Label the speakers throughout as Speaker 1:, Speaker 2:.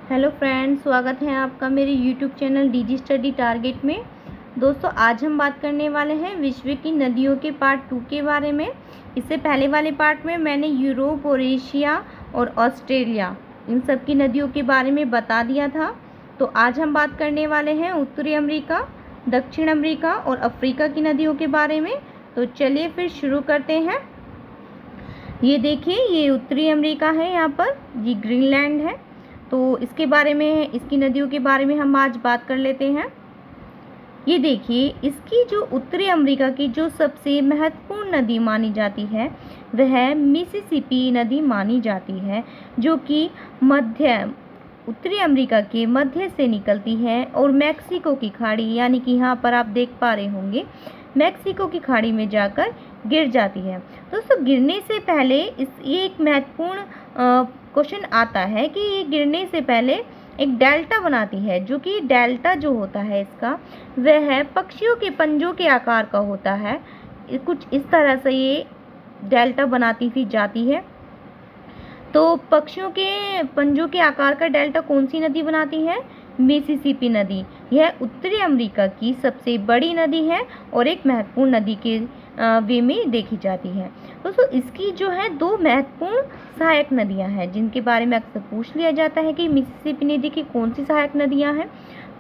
Speaker 1: Hello friends, स्वागत है आपका मेरे YouTube channel DG study target में। दोस्तों, आज हम बात करने वाले हैं विश्व की नदियों के पार्ट 2 के बारे में। इससे पहले वाले पार्ट में मैंने यूरोप और एशिया और ऑस्ट्रेलिया इन सब की नदियों के बारे में बता दिया था। तो आज हम बात करने वाले हैं उत्तरी अमेरिका, दक्षिण अमेरिका और अफ्रीका की नदियों के बारे में। तो चलिए फिर शुरू करते हैं। ये देखिए, ये उत्तरी अमेरिका है, यहाँ पर ये ग्रीनलैंड है। तो इसके बारे में, इसकी नदियों के बारे में हम आज बात कर लेते हैं। ये देखिए, इसकी जो उत्तरी अमेरिका की जो सबसे महत्वपूर्ण नदी मानी जाती है वह मिसिसिपी नदी मानी जाती है, जो कि उत्तरी अमेरिका के मध्य से निकलती है और मैक्सिको की खाड़ी, यानी कि यहाँ पर आप देख पा रहे होंगे, मैक्सिको की खाड़ी में जाकर गिर जाती है। दोस्तों, गिरने से पहले ये एक महत्वपूर्ण क्वेश्चन आता है कि ये गिरने से पहले एक डेल्टा बनाती है, जो कि डेल्टा जो होता है इसका वह पक्षियों के पंजों के आकार का होता है। कुछ इस तरह से ये डेल्टा बनाती हुई जाती है। तो पक्षियों के पंजों के आकार का डेल्टा कौन सी नदी बनाती है? मिसिसिपी नदी। यह उत्तरी अमेरिका की सबसे बड़ी नदी है और एक महत्वपूर्ण नदी के वे में देखी जाती है। दोस्तों, इसकी जो है दो महत्वपूर्ण सहायक नदियां हैं, जिनके बारे में अक्सर पूछ लिया जाता है कि मिसिसिपी नदी की कौन सी सहायक नदियां हैं।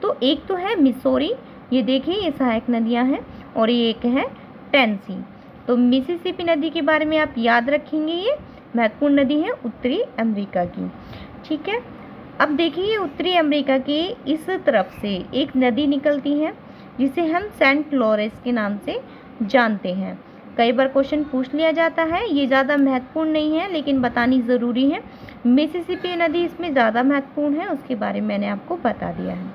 Speaker 1: तो एक तो है मिसौरी, ये देखिए ये सहायक नदियां हैं, और ये एक है टेनेसी। तो मिसिसिपी नदी के बारे में आप याद रखेंगे, ये महत्वपूर्ण नदी है उत्तरी अमेरिका की। ठीक है, अब देखिए उत्तरी अमेरिका के इस तरफ से एक नदी निकलती है जिसे हम सेंट लॉरेंस के नाम से जानते हैं। कई बार क्वेश्चन पूछ लिया जाता है, ये ज़्यादा महत्वपूर्ण नहीं है लेकिन बतानी ज़रूरी है। मिसिसिपी नदी इसमें ज़्यादा महत्वपूर्ण है, उसके बारे में मैंने आपको बता दिया है।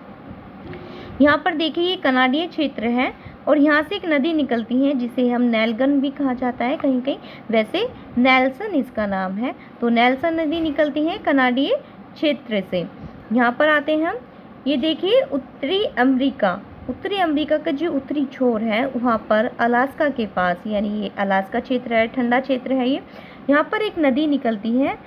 Speaker 1: यहाँ पर देखिए ये कनाडीय क्षेत्र है और यहाँ से एक नदी निकलती है जिसे हम नेल्गन भी कहा जाता है कहीं कहीं, वैसे नेल्सन इसका नाम है। तो नेल्सन नदी निकलती है कनाडीय क्षेत्र से। यहाँ पर आते हैं हम, ये देखिए उत्तरी अमेरिका का जो उत्तरी छोर है वहाँ पर अलास्का के पास, यानी ये अलास्का क्षेत्र है, ठंडा क्षेत्र है ये। यहाँ पर एक नदी निकलती है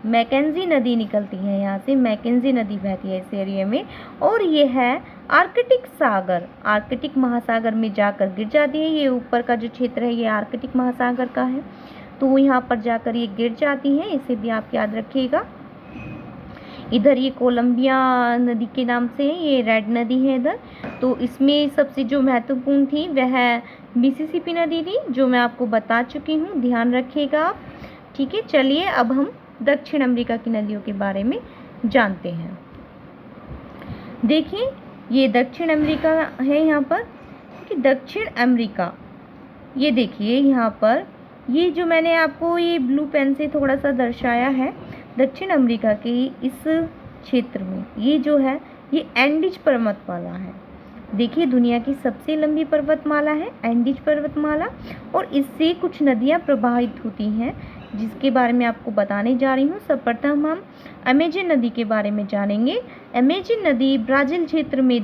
Speaker 1: मैकेंजी नदी निकलती है, यहाँ से मैकेंजी नदी बहती है इस एरिया में, और ये है आर्कटिक महासागर में जाकर गिर जाती है। ये ऊपर का जो क्षेत्र है ये आर्कटिक महासागर का है, तो यहाँ पर जाकर ये गिर जाती है, इसे भी आप याद रखिएगा। इधर ये कोलंबिया नदी के नाम से, ये रेड नदी है इधर। तो इसमें सबसे जो महत्वपूर्ण थी वह मिसिसिपी नदी थी, जो मैं आपको बता चुकी हूँ, ध्यान रखिएगा आप। ठीक है, चलिए अब हम दक्षिण अमेरिका की नदियों के बारे में जानते हैं। देखिए ये दक्षिण अमेरिका है यहाँ पर, कि दक्षिण अमेरिका, ये देखिए यहाँ पर ये जो मैंने आपको ये ब्लू पेन से थोड़ा सा दर्शाया है, दक्षिण अमेरिका के इस क्षेत्र में ये जो है ये एंडीज पर्वतमाला है। देखिए दुनिया की सबसे लंबी पर्वतमाला है एंडीज पर्वतमाला, और इससे कुछ नदियाँ प्रभावित होती हैं, जिसके बारे में आपको बताने जा रही हूँ। सर्वप्रथम हम अमेजन नदी के बारे में जानेंगे। अमेजन नदी ब्राज़ील क्षेत्र में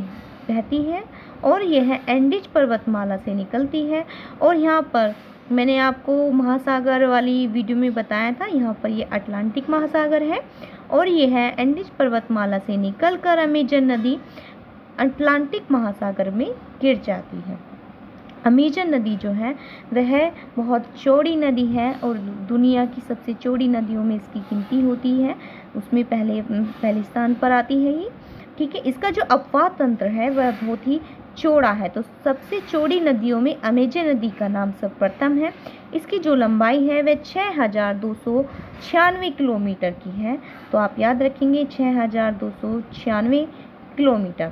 Speaker 1: बहती है और यह एंडीज पर्वतमाला से निकलती है। और यहाँ पर मैंने आपको महासागर वाली वीडियो में बताया था, यहाँ पर ये अटलांटिक महासागर है और यह है एंडीज पर्वतमाला से निकलकर अमेजन नदी अटलांटिक महासागर में गिर जाती है। अमेजन नदी जो है वह बहुत चौड़ी नदी है और दुनिया की सबसे चौड़ी नदियों में इसकी गिनती होती है, उसमें पहले स्थान पर आती है ये। ठीक है, इसका जो अपवाह तंत्र है वह बहुत ही चौड़ा है, तो सबसे चौड़ी नदियों में अमेजन नदी का नाम सर्वप्रथम है। इसकी जो लंबाई है वह 6296 किलोमीटर की है, तो आप याद रखेंगे 6296 किलोमीटर।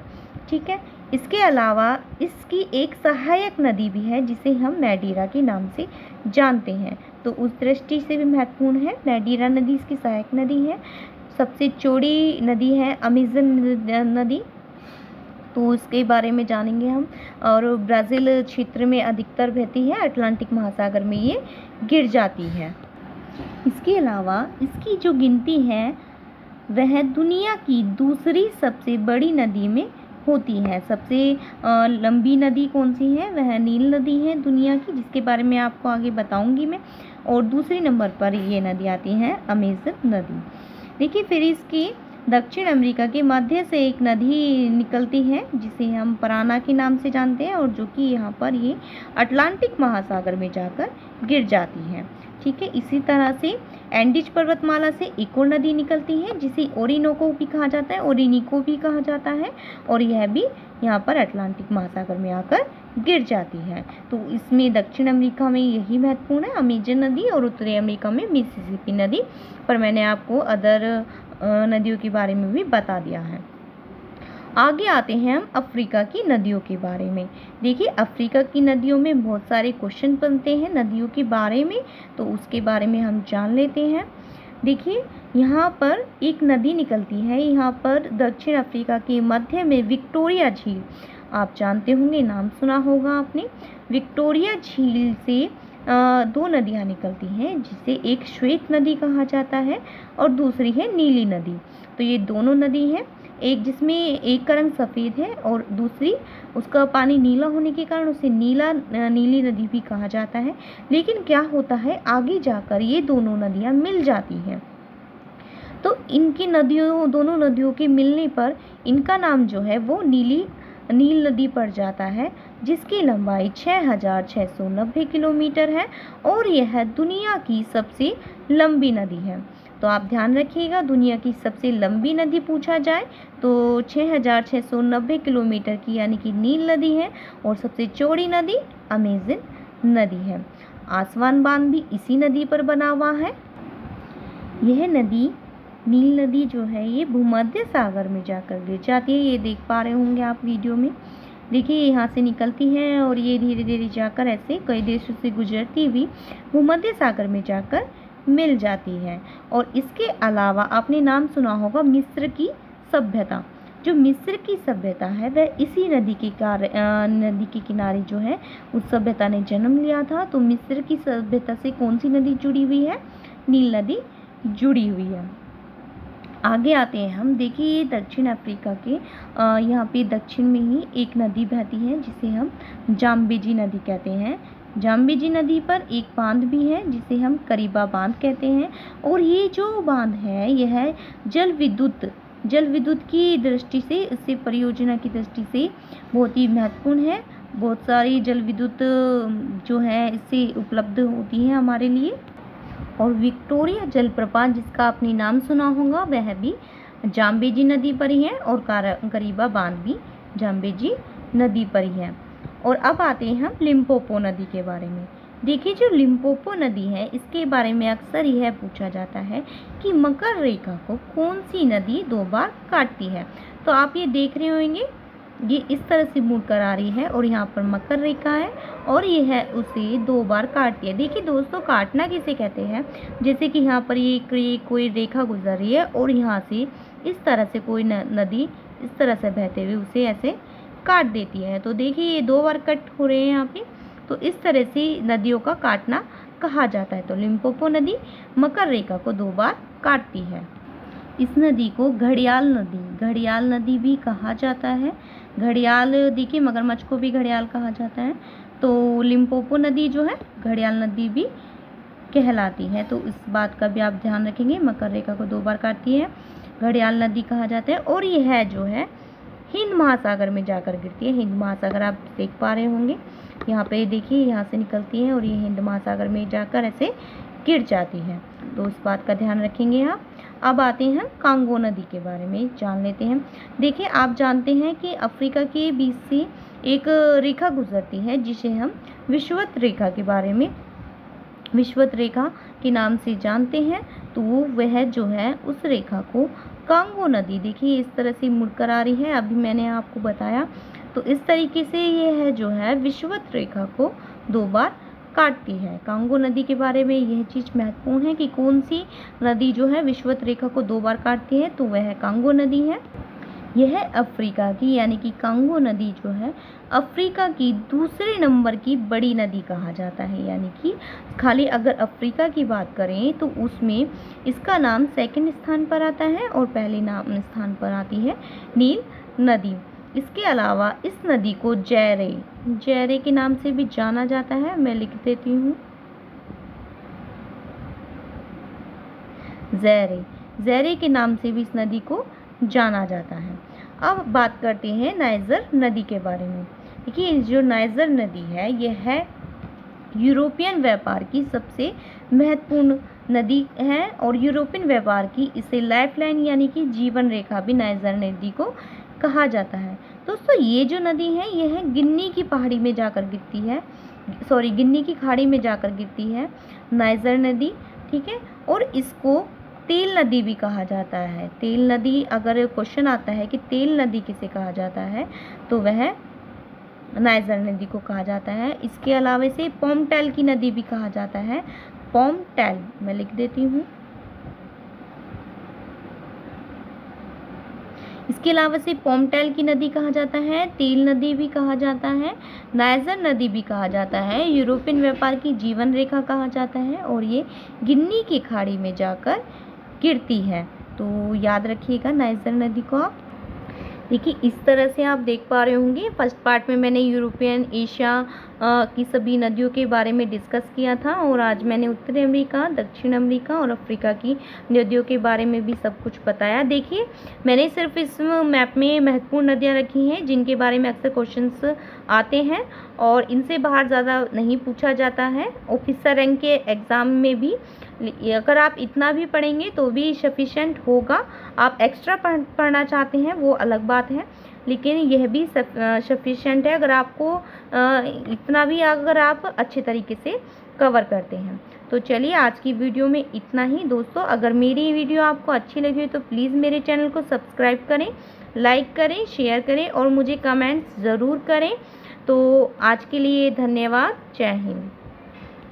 Speaker 1: ठीक है, इसके अलावा इसकी एक सहायक नदी भी है जिसे हम मैडीरा के नाम से जानते हैं, तो उस दृष्टि से भी महत्वपूर्ण है। मैडीरा नदी इसकी सहायक नदी है। सबसे चौड़ी नदी है अमेजन नदी, तो इसके बारे में जानेंगे हम। और ब्राज़ील क्षेत्र में अधिकतर बहती है, अटलांटिक महासागर में ये गिर जाती है। इसके अलावा इसकी जो गिनती है वह दुनिया की दूसरी सबसे बड़ी नदी में होती है। सबसे लंबी नदी कौन सी है? वह नील नदी है दुनिया की, जिसके बारे में आपको आगे बताऊंगी मैं। और दूसरे नंबर पर ये नदी आती है अमेजन नदी। देखिए फिर इसकी दक्षिण अमेरिका के मध्य से एक नदी निकलती है जिसे हम पराना के नाम से जानते हैं, और जो कि यहाँ पर ये अटलांटिक महासागर में जाकर गिर जाती है। ठीक है, इसी तरह से एंडीज पर्वतमाला से एक और नदी निकलती है जिसे ओरिनोको भी कहा जाता है, ओरिनिको भी कहा जाता है, और यह भी यहाँ पर अटलांटिक महासागर में आकर गिर जाती है। तो इसमें दक्षिण अमेरिका में यही महत्वपूर्ण है, अमेजन नदी, और उत्तरी अमेरिका में मिसिसिपी नदी। पर मैंने आपको अदर नदियों के बारे में भी बता दिया है। आगे आते हैं हम अफ्रीका की नदियों के बारे में। देखिए अफ्रीका की नदियों में बहुत सारे क्वेश्चन बनते हैं नदियों के बारे में, तो उसके बारे में हम जान लेते हैं। देखिए यहाँ पर एक नदी निकलती है, यहाँ पर दक्षिण अफ्रीका के मध्य में विक्टोरिया झील, आप जानते होंगे, नाम सुना होगा आपने। विक्टोरिया झील से दो नदियाँ निकलती हैं जिसे एक श्वेत नदी कहा जाता है और दूसरी है नीली नदी। तो ये दोनों नदी हैं, एक जिसमें एक का रंग सफ़ेद है और दूसरी उसका पानी नीला होने के कारण उसे नीली नदी भी कहा जाता है। लेकिन क्या होता है, आगे जाकर ये दोनों नदियाँ मिल जाती हैं, तो इनकी दोनों नदियों के मिलने पर इनका नाम जो है वो नील नदी पड़ जाता है, जिसकी लंबाई 6,690 किलोमीटर है और यह दुनिया की सबसे लंबी नदी है। तो आप ध्यान रखिएगा, दुनिया की सबसे लंबी नदी पूछा जाए तो 6,690 किलोमीटर की यानी कि नील नदी है, और सबसे चौड़ी नदी अमेजन नदी है। आसवान बांध भी इसी नदी पर बना हुआ है। यह नदी, नील नदी जो है, ये भूमध्य सागर में जाकर गिर जाती है। ये देख पा रहे होंगे आप वीडियो में। देखिए यहाँ से निकलती है और ये धीरे धीरे जाकर ऐसे कई देशों से गुजरती हुई भूमध्य सागर में जाकर मिल जाती है। और इसके अलावा आपने नाम सुना होगा मिस्र की सभ्यता। जो मिस्र की सभ्यता है वह इसी नदी के किनारे जो है उस सभ्यता ने जन्म लिया था। तो मिस्र की सभ्यता से कौन सी नदी जुड़ी हुई है? नील नदी जुड़ी हुई है। आगे आते हैं हम। देखिए ये दक्षिण अफ्रीका के यहाँ पे दक्षिण में ही एक नदी बहती है जिसे हम जाम्बेजी नदी कहते हैं। जाम्बेजी नदी पर एक बांध भी है जिसे हम करीबा बांध कहते हैं, और ये जो बांध है यह जल विद्युत की दृष्टि से, इससे परियोजना की दृष्टि से बहुत ही महत्वपूर्ण है। बहुत सारी जल विद्युत जो है इससे उपलब्ध होती है हमारे लिए। और विक्टोरिया जलप्रपात जिसका आपने नाम सुना होगा वह भी जाम्बेजी नदी पर ही है, और करीबा बांध भी जाम्बेजी नदी पर ही है। और अब आते हैं हम लिम्पोपो नदी के बारे में। देखिए जो लिम्पोपो नदी है इसके बारे में अक्सर यह पूछा जाता है कि मकर रेखा को कौन सी नदी 2 बार काटती है। तो आप ये देख रहे होंगे, ये इस तरह से मुड़ कर आ रही है और यहाँ पर मकर रेखा है और ये है उसे 2 बार काटती है। देखिए दोस्तों, काटना किसे कहते हैं? जैसे कि यहाँ पर ये कोई रेखा गुजर रही है और यहाँ से इस तरह से कोई नदी इस तरह से बहते हुए उसे ऐसे काट देती है। तो देखिए ये 2 बार कट हो रहे हैं यहाँ पे, तो इस तरह से नदियों का काटना कहा जाता है। तो लिम्पोपो नदी मकर रेखा को 2 बार काटती है। इस नदी को घड़ियाल नदी भी कहा जाता है। घड़ियाल, देखिए मगरमच्छ को भी घड़ियाल कहा जाता है, तो लिम्पोपो नदी जो है घड़ियाल नदी भी कहलाती है। तो इस बात का भी आप ध्यान रखेंगे, मकर रेखा को 2 बार काटती है, घड़ियाल नदी कहा जाता है। और यह जो है हिंद महासागर में जाकर गिरती है। हिंद महासागर आप देख पा रहे होंगे, यहाँ पे देखिए यहाँ से निकलती है और ये हिंद महासागर में जाकर ऐसे गिर जाती है। तो इस बात का ध्यान रखेंगे आप। अब आते हैं कांगो नदी के बारे में जान लेते हैं। देखिए आप जानते हैं कि अफ्रीका के बीच से एक रेखा गुजरती है जिसे हम विषुवत रेखा के नाम से जानते हैं। तो वह जो है उस रेखा को कांगो नदी, देखिए इस तरह से मुड़कर आ रही है, अभी मैंने आपको बताया। तो इस तरीके से ये है जो है विषुवत रेखा को 2 बार काटती है। कांगो नदी के बारे में यह चीज़ महत्वपूर्ण है कि कौन सी नदी जो है विषुवत रेखा को 2 बार काटती है, तो वह कांगो नदी है। यह अफ्रीका की यानी कि कांगो नदी जो है अफ्रीका की दूसरे नंबर की बड़ी नदी कहा जाता है। यानी कि खाली अगर अफ्रीका की बात करें तो उसमें इसका नाम सेकंड स्थान पर आता है और पहले स्थान पर आती है नील नदी। इसके अलावा इस नदी को जैरे के नाम से भी जाना जाता है। मैं लिख देती हूँ, ज़ेरे के नाम से भी इस नदी को जाना जाता है। अब बात करते हैं नाइजर नदी के बारे में। देखिए, जो नाइजर नदी है यह है यूरोपियन व्यापार की सबसे महत्वपूर्ण नदी है और यूरोपियन व्यापार की इसे लाइफलाइन यानी कि जीवन रेखा भी नाइजर नदी को कहा जाता है। दोस्तों, ये जो नदी है यह गिन्नी की पहाड़ी में जाकर गिरती है, गिन्नी की खाड़ी में जाकर गिरती है नाइजर नदी, ठीक है। और इसको तेल नदी भी कहा जाता है। तेल नदी, अगर क्वेश्चन आता है कि तेल नदी किसे कहा जाता है तो वह नाइजर नदी को कहा जाता है। इसके अलावा से पोमटेल की नदी भी कहा जाता है। पोमटेल मैं लिख देती हूँ। इसके अलावा से पोमटेल की नदी कहा जाता है, तेल नदी भी कहा जाता है, नाइजर नदी भी कहा जाता है, यूरोपियन व्यापार की जीवन रेखा कहा जाता है और ये गिन्नी की खाड़ी में जाकर गिरती है। तो याद रखिएगा नाइजर नदी को आप। देखिए, इस तरह से आप देख पा रहे होंगे, फर्स्ट पार्ट में मैंने यूरोपियन, एशिया की सभी नदियों के बारे में डिस्कस किया था और आज मैंने उत्तरी अमेरिका, दक्षिण अमेरिका और अफ्रीका की नदियों के बारे में भी सब कुछ बताया। देखिए, मैंने सिर्फ इस मैप में महत्वपूर्ण नदियाँ रखी हैं जिनके बारे में अक्सर क्वेश्चंस आते हैं और इनसे बाहर ज़्यादा नहीं पूछा जाता है। ऑफिसर रैंक के एग्ज़ाम में भी अगर आप इतना भी पढ़ेंगे तो भी सफिशेंट होगा। आप एक्स्ट्रा पढ़ना चाहते हैं वो अलग बात है, लेकिन यह भी सफिशेंट है अगर आपको इतना भी अगर आप अच्छे तरीके से कवर करते हैं। तो चलिए, आज की वीडियो में इतना ही। दोस्तों, अगर मेरी वीडियो आपको अच्छी लगी हो तो प्लीज़ मेरे चैनल को सब्सक्राइब करें, लाइक करें, शेयर करें और मुझे कमेंट्स ज़रूर करें। तो आज के लिए धन्यवाद। जय हिंद।